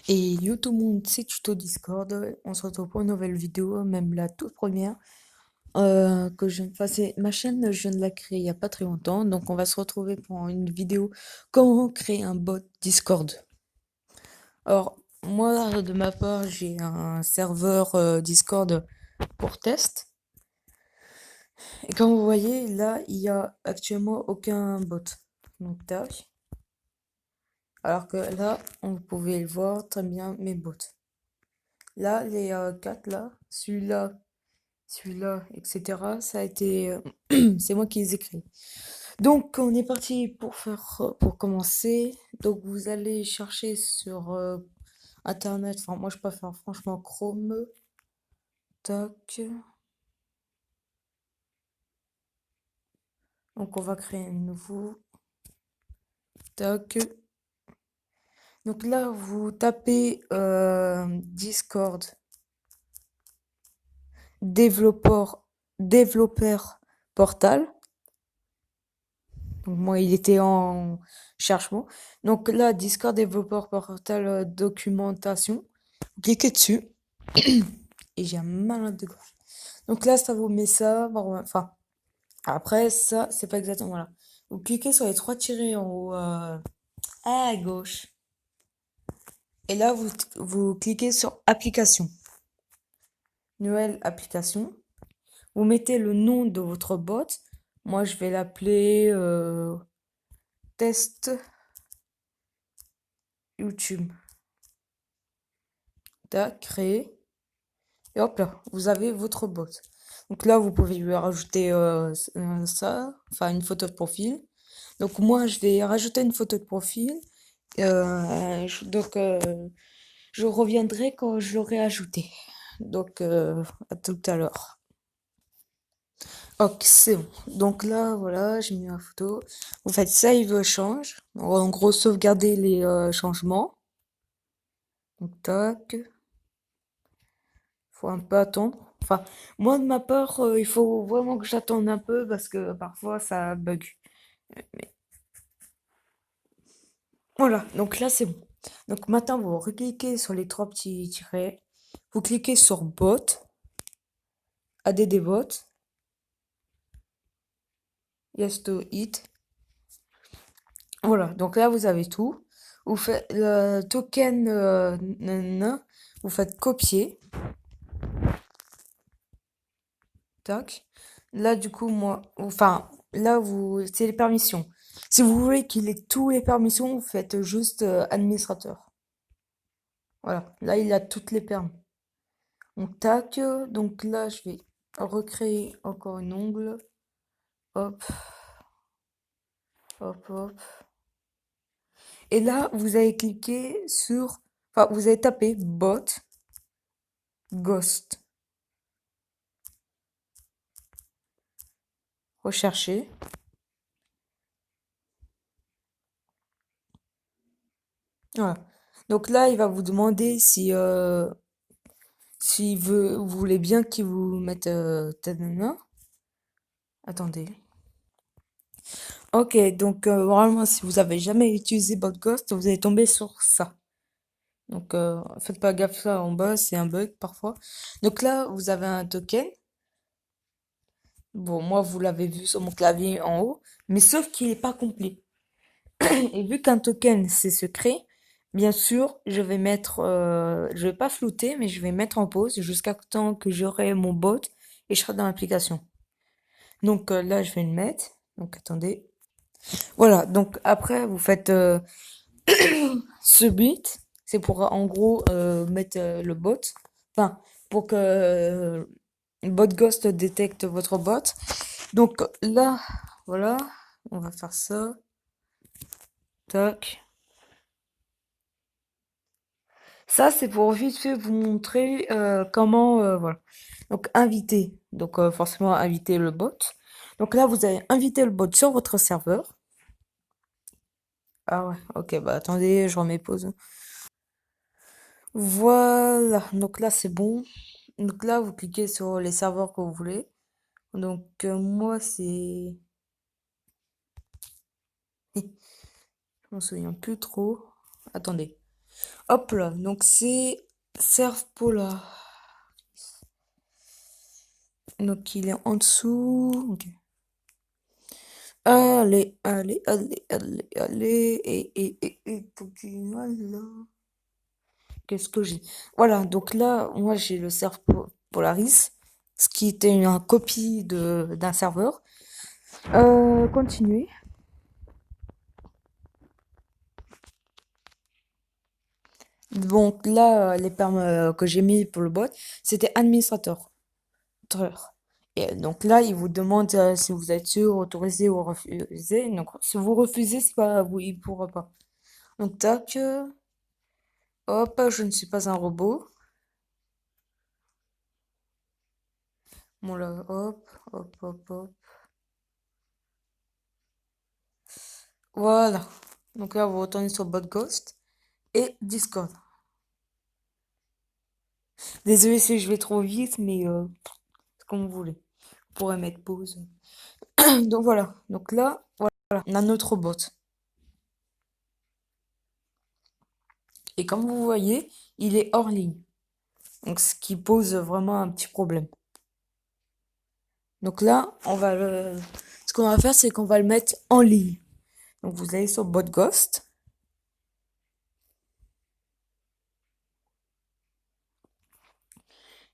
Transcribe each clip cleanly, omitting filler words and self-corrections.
Et yo tout le monde, c'est Tuto Discord. On se retrouve pour une nouvelle vidéo, même la toute première. Que je viens de passer. Ma chaîne, je viens de la créer il n'y a pas très longtemps. Donc on va se retrouver pour une vidéo comment créer un bot Discord. Alors, moi, de ma part, j'ai un serveur Discord pour test. Et comme vous voyez, là, il y a actuellement aucun bot. Donc, tac. Alors que là, vous pouvez le voir très bien mes bots. Là, les quatre là, celui-là, etc. Ça a été, c'est moi qui les ai créés. Donc, on est parti pour commencer. Donc, vous allez chercher sur Internet. Enfin, moi, je préfère franchement Chrome. Tac. Donc, on va créer un nouveau. Tac. Donc là, vous tapez Discord développeur, développeur portal. Donc moi, il était en cherchement. Donc là, Discord développeur portal documentation. Vous cliquez dessus et j'ai un malin de gorge. Donc là, ça vous met ça. Bon, enfin, après, ça, c'est pas exactement là. Vous cliquez sur les trois tirés en haut à gauche. Et là, vous cliquez sur application. Nouvelle application. Vous mettez le nom de votre bot. Moi, je vais l'appeler test YouTube. Tac, créer. Et hop là, vous avez votre bot. Donc là, vous pouvez lui rajouter ça, enfin une photo de profil. Donc moi, je vais rajouter une photo de profil. Donc je reviendrai quand je l'aurai ajouté. Donc à tout à l'heure. Ok, c'est bon. Donc là, voilà, j'ai mis ma photo. Vous faites save change. En gros, sauvegarder les changements. Donc tac. Faut un peu attendre. Enfin, moi de ma part, il faut vraiment que j'attende un peu parce que parfois ça bug. Voilà, donc là c'est bon. Donc maintenant vous recliquez sur les trois petits tirets. Vous cliquez sur bot, add bot, yes to it. Voilà, donc là vous avez tout. Vous faites le token, nanana, vous faites copier, tac. Là du coup moi, enfin là vous, c'est les permissions. Si vous voulez qu'il ait tous les permissions, vous faites juste administrateur. Voilà, là il a toutes les permis. Donc tac, donc là je vais recréer encore une ongle. Hop, hop, hop. Et là vous allez cliquer sur, enfin vous allez taper bot ghost. Rechercher. Voilà. Donc là il va vous demander si s'il veut, vous voulez bien qu'il vous mette tadana. Attendez. Ok, donc normalement si vous avez jamais utilisé bot ghost, vous allez tomber sur ça. Donc, faites pas gaffe, ça en bas, c'est un bug parfois. Donc là, vous avez un token. Bon, moi, vous l'avez vu sur mon clavier en haut, mais sauf qu'il n'est pas complet. Et vu qu'un token, c'est secret, bien sûr, je vais pas flouter, mais je vais mettre en pause jusqu'à temps que j'aurai mon bot et je serai dans l'application. Donc là, je vais le mettre. Donc attendez. Voilà. Donc après, vous faites submit. C'est pour en gros mettre le bot. Enfin, pour que bot Ghost détecte votre bot. Donc là, voilà, on va faire ça. Tac. Ça, c'est pour vite fait vous montrer comment, voilà. Donc inviter. Donc forcément inviter le bot. Donc là, vous allez inviter le bot sur votre serveur. Ah ouais, ok, bah attendez, je remets pause. Voilà, donc là c'est bon. Donc là, vous cliquez sur les serveurs que vous voulez. Donc moi c'est... Je m'en souviens plus trop. Attendez. Hop là, donc c'est Serve Polar. Donc il est en dessous. Ok. Allez, allez, allez, allez, allez. Voilà. Qu'est-ce que j'ai? Voilà, donc là, moi j'ai le Serve Polaris, ce qui était une copie d'un serveur. Continuez. Donc là, les termes que j'ai mis pour le bot, c'était administrateur. Et donc là, il vous demande si vous êtes sûr, autorisé ou refusé. Donc si vous refusez, c'est pas, vous, il pourra pas. Donc tac, hop, je ne suis pas un robot. Bon là, hop, hop, hop, hop. Voilà. Donc là, vous retournez sur bot Ghost et Discord. Désolé si je vais trop vite, mais c'est comme vous voulez. Vous pourrez mettre pause. Donc voilà. Donc là, voilà, on a notre bot. Et comme vous voyez, il est hors ligne. Donc ce qui pose vraiment un petit problème. Donc là, ce qu'on va faire, c'est qu'on va le mettre en ligne. Donc vous allez sur bot Ghost.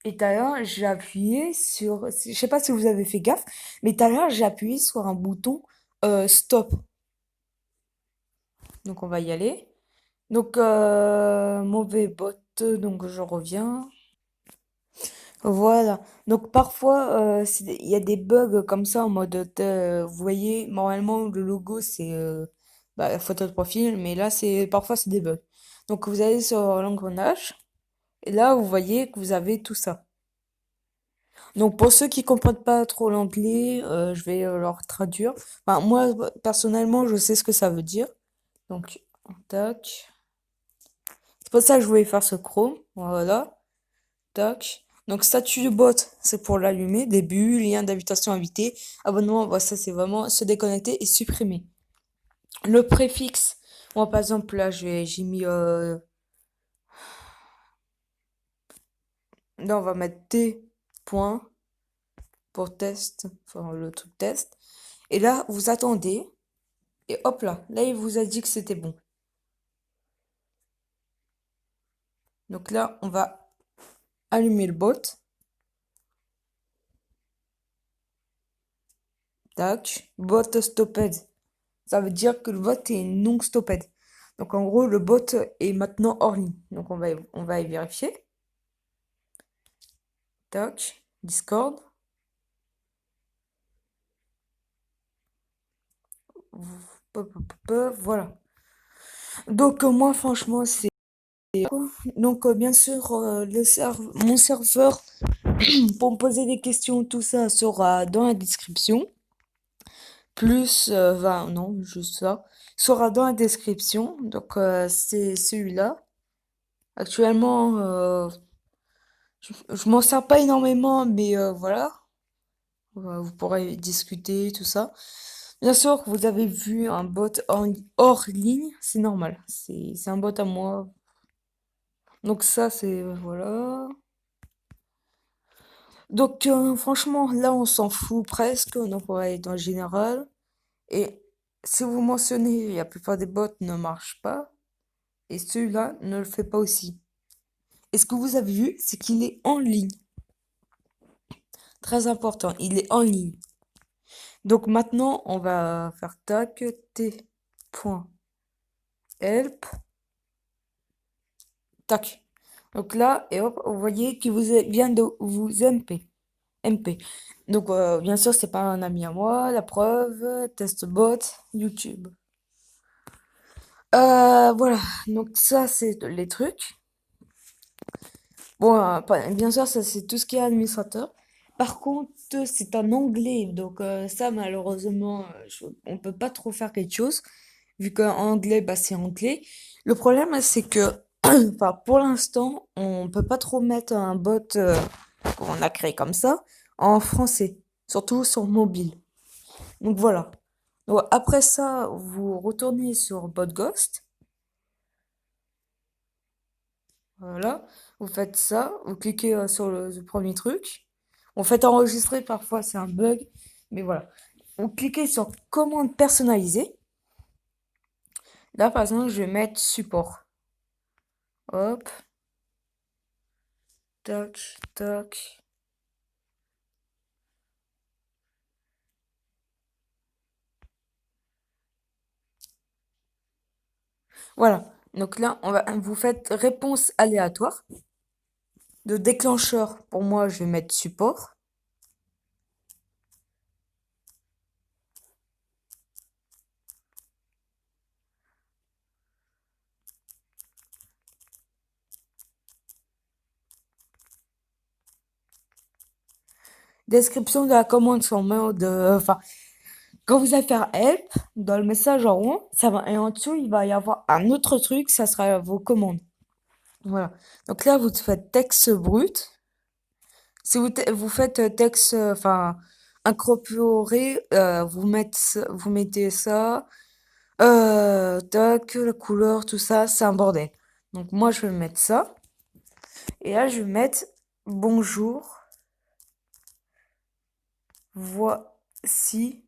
Et tout à l'heure, j'ai appuyé sur, je sais pas si vous avez fait gaffe, mais tout à l'heure, j'ai appuyé sur un bouton stop. Donc on va y aller. Donc mauvais bot, donc je reviens. Voilà. Donc parfois, il y a des bugs comme ça en mode, vous voyez, normalement le logo c'est la photo de profil, mais là c'est parfois c'est des bugs. Donc vous allez sur l'engrenage et là vous voyez que vous avez tout ça. Donc pour ceux qui comprennent pas trop l'anglais, je vais leur traduire. Enfin moi personnellement je sais ce que ça veut dire. Donc tac. C'est pour ça que je voulais faire ce Chrome. Voilà. Tac. Donc, statut de bot, c'est pour l'allumer. Début, lien d'invitation invité. Abonnement, bah, ça c'est vraiment se déconnecter et supprimer. Le préfixe, moi par exemple là, j'ai mis, là on va mettre T point pour test, enfin le truc test. Et là, vous attendez. Et hop là il vous a dit que c'était bon. Donc là, on va allumer le bot. Tac. Bot stopped. Ça veut dire que le bot est non stopped. Donc en gros, le bot est maintenant hors ligne. Donc on va y vérifier. Tac, Discord. Voilà. Donc moi franchement c'est donc bien sûr mon serveur pour me poser des questions tout ça sera dans la description. Plus non, juste ça sera dans la description. Donc c'est celui-là. Actuellement je m'en sers pas énormément mais voilà. Vous pourrez discuter, tout ça. Bien sûr, vous avez vu un bot hors ligne, c'est normal. C'est un bot à moi. Donc ça, c'est... voilà. Donc franchement, là, on s'en fout presque. Donc on va aller dans le général. Et si vous mentionnez, la plupart des bots ne marchent pas. Et celui-là ne le fait pas aussi. Et ce que vous avez vu, c'est qu'il est en ligne. Très important, il est en ligne. Donc maintenant, on va faire tac, t.help, tac. Donc là, et hop, vous voyez qu'il vient de vous MP. Donc bien sûr, c'est pas un ami à moi, la preuve, testbot, YouTube. Voilà, donc ça c'est les trucs. Bon, bien sûr, ça c'est tout ce qui est administrateur. Par contre, c'est en anglais, donc ça malheureusement, on peut pas trop faire quelque chose, vu qu'en anglais, bah c'est anglais. Le problème, c'est que, enfin, pour l'instant, on peut pas trop mettre un bot qu'on a créé comme ça en français, surtout sur mobile. Donc voilà. Donc, après ça, vous retournez sur bot Ghost. Voilà, vous faites ça, vous cliquez sur le premier truc. Vous faites enregistrer, parfois c'est un bug, mais voilà. Vous cliquez sur commande personnalisée. Là, par exemple, je vais mettre support. Hop, tac, tac. Voilà. Donc là, vous faites réponse aléatoire. De déclencheur, pour moi, je vais mettre support. Description de la commande sur mode, enfin, quand vous allez faire help, dans le message en haut, ça va, et en dessous, il va y avoir un autre truc, ça sera vos commandes. Voilà. Donc là, vous faites texte brut. Si vous faites texte, enfin, incorporé, vous mettez ça, tac, la couleur, tout ça, c'est un bordel. Donc moi, je vais mettre ça. Et là, je vais mettre bonjour, voici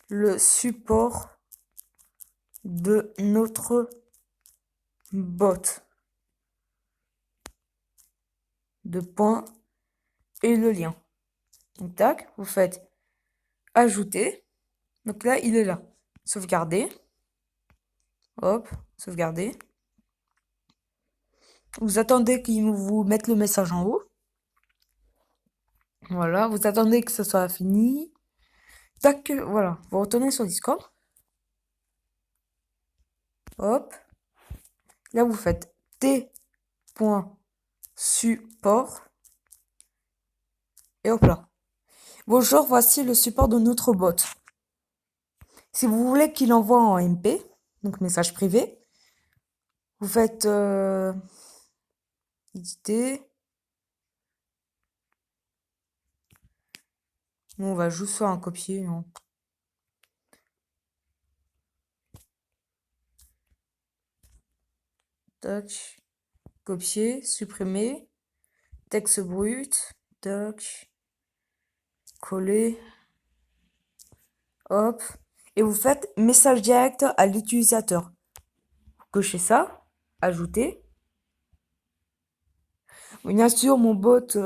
le support de notre bot. De points et le lien. Donc tac, vous faites ajouter. Donc là, il est là. Sauvegarder. Hop, sauvegarder. Vous attendez qu'il vous mette le message en haut. Voilà, vous attendez que ce soit fini. Tac, voilà. Vous retournez sur Discord. Hop. Là, vous faites t.support. Et hop là. Bonjour, voici le support de notre bot. Si vous voulez qu'il envoie en MP, donc message privé, vous faites éditer. Nous, on va juste faire un copier, hein. Tac. Copier, supprimer. Texte brut. Tac. Coller. Hop. Et vous faites message direct à l'utilisateur. Cochez ça. Ajouter. Bien sûr, mon bot,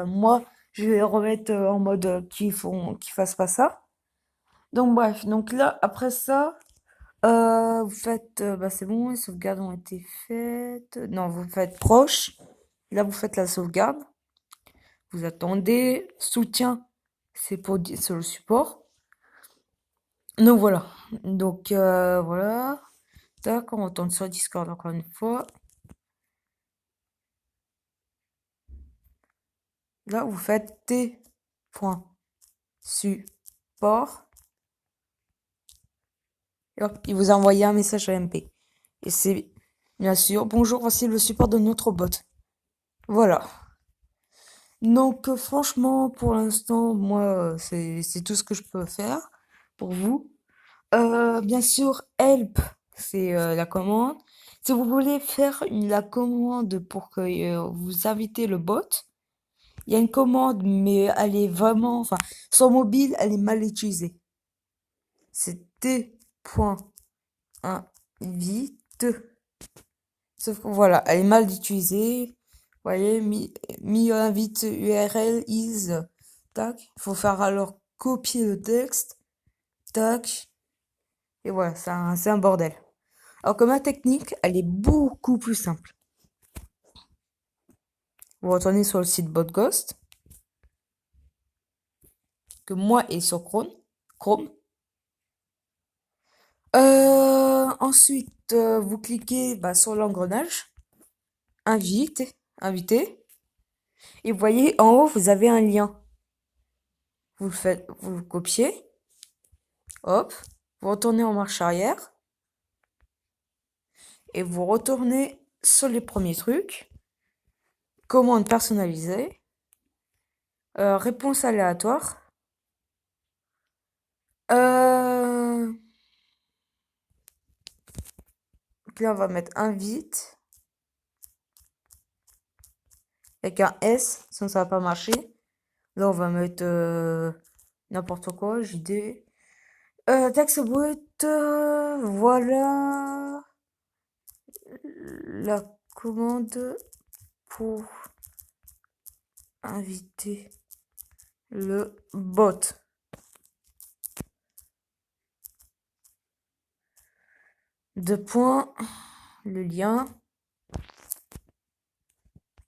moi, je vais remettre en mode qu'il fasse pas ça. Donc bref, donc là, après ça, vous faites, bah c'est bon, les sauvegardes ont été faites. Non, vous faites proche. Là, vous faites la sauvegarde. Vous attendez. Soutien, c'est le support. Donc voilà. Donc voilà. Tac, on retourne sur Discord encore une fois. Là, vous faites t.support. Et hop, il vous a envoyé un message à MP. Et c'est bien sûr, bonjour, voici le support de notre bot. Voilà. Donc franchement, pour l'instant, moi, c'est tout ce que je peux faire pour vous. Bien sûr, help, c'est la commande. Si vous voulez faire la commande pour que vous invitez le bot, il y a une commande, mais elle est vraiment, enfin, sur mobile, elle est mal utilisée. C'est t.invite. Sauf que voilà, elle est mal utilisée. Vous voyez, mi invite URL is. Tac. Il faut faire alors copier le texte. Tac. Et voilà, c'est un bordel. Alors que ma technique, elle est beaucoup plus simple. Vous retournez sur le site BotGhost, que moi est sur Chrome. Chrome. Ensuite, vous cliquez bah, sur l'engrenage. Inviter. Et vous voyez, en haut, vous avez un lien. Vous le faites, vous le copiez. Hop. Vous retournez en marche arrière. Et vous retournez sur les premiers trucs. Commande personnalisée. Réponse aléatoire. Euh, Donc là, on va mettre invite avec un S, sinon ça va pas marcher. Là, on va mettre n'importe quoi, JD. Texte brut, voilà la commande pour inviter le bot. Deux points, le lien,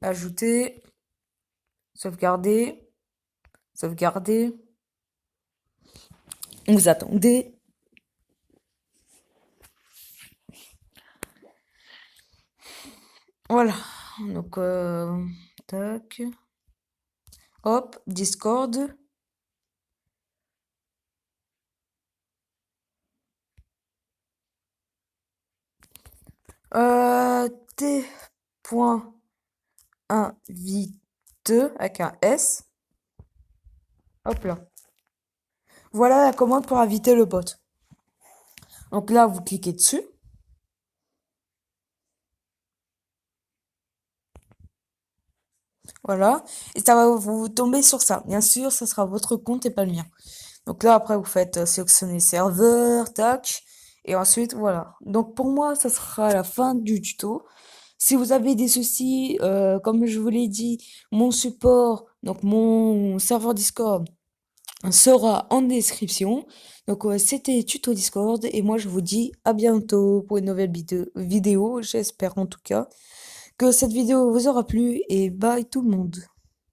ajouter, sauvegarder, sauvegarder. Vous attendez. Voilà. Donc, tac. Hop, Discord. T.invite avec un S. Hop là. Voilà la commande pour inviter le bot. Donc là, vous cliquez dessus. Voilà. Et ça va vous tomber sur ça. Bien sûr, ça sera votre compte et pas le mien. Donc là, après, vous faites sélectionner serveur, tac. Et ensuite, voilà. Donc pour moi, ça sera la fin du tuto. Si vous avez des soucis, comme je vous l'ai dit, mon support, donc mon serveur Discord, sera en description. Donc c'était Tuto Discord et moi je vous dis à bientôt pour une nouvelle vidéo. J'espère en tout cas que cette vidéo vous aura plu et bye tout le monde.